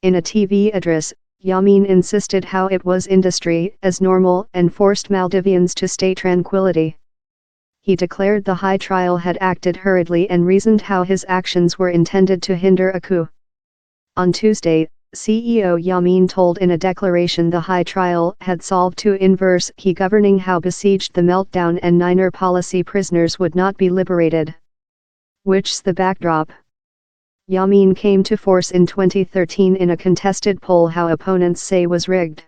In a TV address, Yamin insisted how it was industry as normal and forced Maldivians to stay tranquility. He declared the high trial had acted hurriedly and reasoned how his actions were intended to hinder a coup. On Tuesday, CEO Yamin told in a declaration the high trial had solved two inverse key governing how besieged the meltdown and 9 policy prisoners would not be liberated. Which's the backdrop. Yamin came to force in 2013 in a contested poll how opponents say was rigged.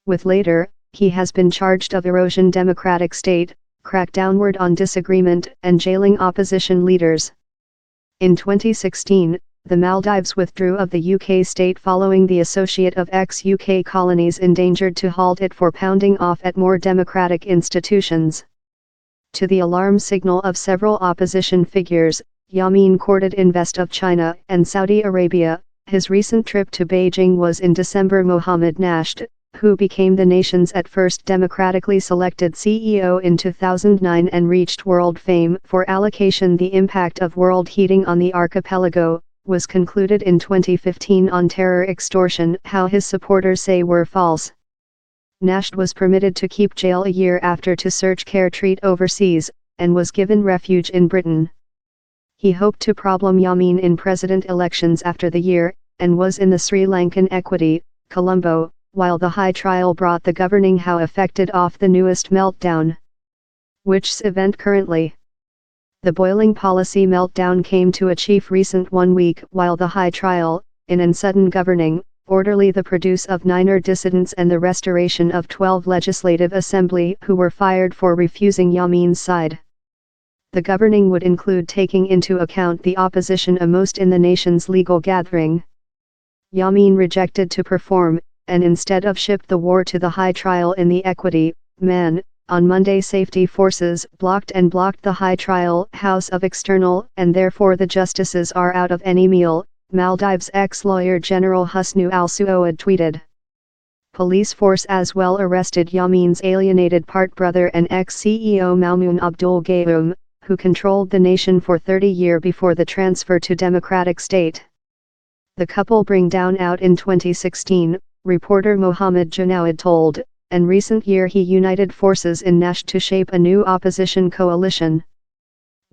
With later, he has been charged of erosion democratic state, crack downward on disagreement and jailing opposition leaders. In 2016, the Maldives withdrew of the UK state following the associate of ex-UK colonies endangered to halt it for pounding off at more democratic institutions. To the alarm signal of several opposition figures, Yamin courted invest of China and Saudi Arabia. His recent trip to Beijing was in December. Mohammed Nasheed, who became the nation's at first democratically selected CEO in 2009 and reached world fame for allocation the impact of world heating on the archipelago, was concluded in 2015 on terror extortion how his supporters say were false. Nasheed was permitted to keep jail a year after to search care treat overseas, and was given refuge in Britain. He hoped to problem Yamin in president elections after the year, and was in the Sri Lankan Equity, Colombo, while the high trial brought the governing how affected off the newest meltdown. Which's event currently. The boiling policy meltdown came to a chief recent 1 week while the high trial, in and sudden governing, orderly the produce of 9 dissidents and the restoration of 12 legislative assembly who were fired for refusing Yamin's side. The governing would include taking into account the opposition most in the nation's legal gathering. Yamin rejected to perform, and instead of shipped the war to the high trial in the equity, man. On Monday safety forces blocked the high trial house of external and therefore the justices are out of any meal, Maldives ex-lawyer General Husnu al-Suoad tweeted. Police force as well arrested Yamin's alienated part-brother and ex-CEO Maumoon Abdul Gayoom, who controlled the nation for 30 years before the transfer to democratic state. The couple bring down out in 2016, reporter Mohammed Junaid told. And recent year he united forces in Nasheed to shape a new opposition coalition.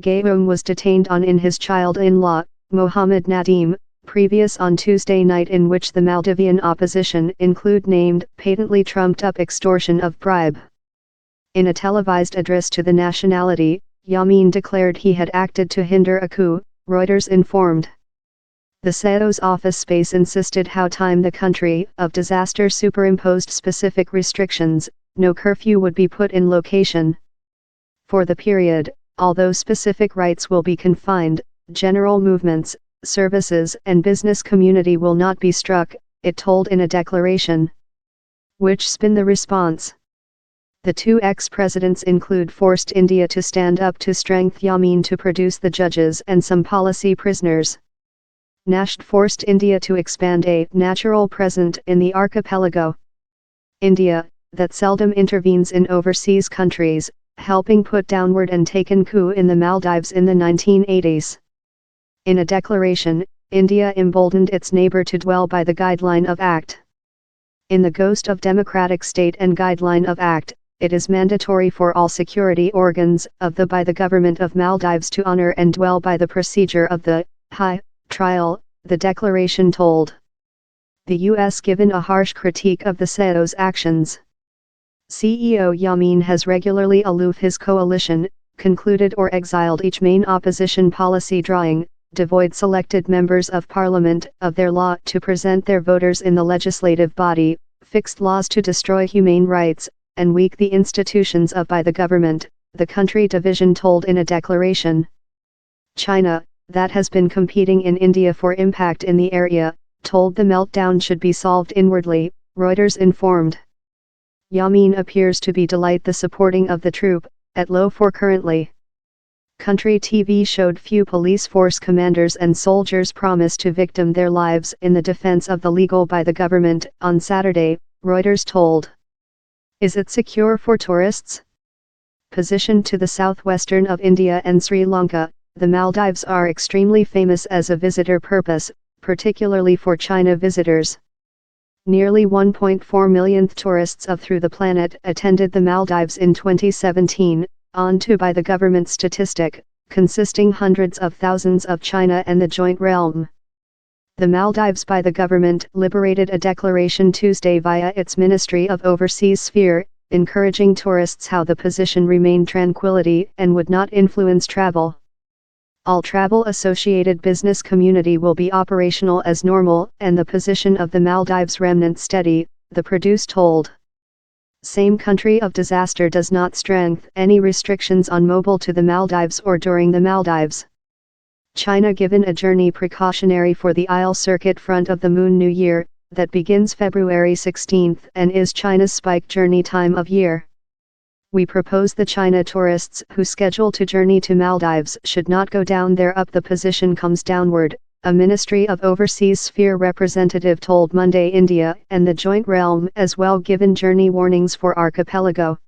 Gayoom was detained on in his child-in-law, Mohammed Nadim, previous on Tuesday night in which the Maldivian opposition include named patently trumped-up extortion of bribe. In a televised address to the nationality, Yamin declared he had acted to hinder a coup, Reuters informed. The CEO's office space insisted how time the country of disaster superimposed specific restrictions, no curfew would be put in location. For the period, although specific rights will be confined, general movements, services and business community will not be struck, it told in a declaration. Which spin the response. The two ex-presidents include forced India to stand up to strengthen Yamin to produce the judges and some policy prisoners. Nasheed forced India to expand a natural presence in the archipelago. India, that seldom intervenes in overseas countries, helping put downward and taken coup in the Maldives in the 1980s. In a declaration, India emboldened its neighbor to dwell by the guideline of Act. In the Ghost of Democratic State and Guideline of Act, it is mandatory for all security organs by the government of Maldives to honor and dwell by the procedure of the high trial, the declaration told. The U.S. given a harsh critique of the CEO's actions. CEO Yamin has regularly aloof his coalition, concluded or exiled each main opposition policy drawing, devoid selected members of parliament of their law to present their voters in the legislative body, fixed laws to destroy humane rights, and weak the institutions by the government, the country division told in a declaration. China, that has been competing in India for impact in the area, told the meltdown should be solved inwardly, Reuters informed. Yamin appears to be delight the supporting of the troop, at low for currently. Country TV showed few police force commanders and soldiers promise to victim their lives in the defense of the legal by the government, on Saturday, Reuters told. Is it secure for tourists? Positioned to the southwestern of India and Sri Lanka, the Maldives are extremely famous as a visitor purpose, particularly for China visitors. Nearly 1.4 million tourists through the planet attended the Maldives in 2017, on to by the government statistic, consisting hundreds of thousands of China and the joint realm. The Maldives by the government liberated a declaration Tuesday via its Ministry of Overseas Sphere, encouraging tourists how the position remained tranquility and would not influence travel. All travel-associated business community will be operational as normal and the position of the Maldives remnant steady, the produce told. Same country of disaster does not strengthen any restrictions on mobile to the Maldives or during the Maldives. China given a journey precautionary for the Isle Circuit front of the Moon New Year, that begins February 16 and is China's spike journey time of year. We propose the China tourists who schedule to journey to Maldives should not go down there up the position comes downward, a Ministry of Overseas Sphere representative told Monday India and the joint realm as well given journey warnings for archipelago.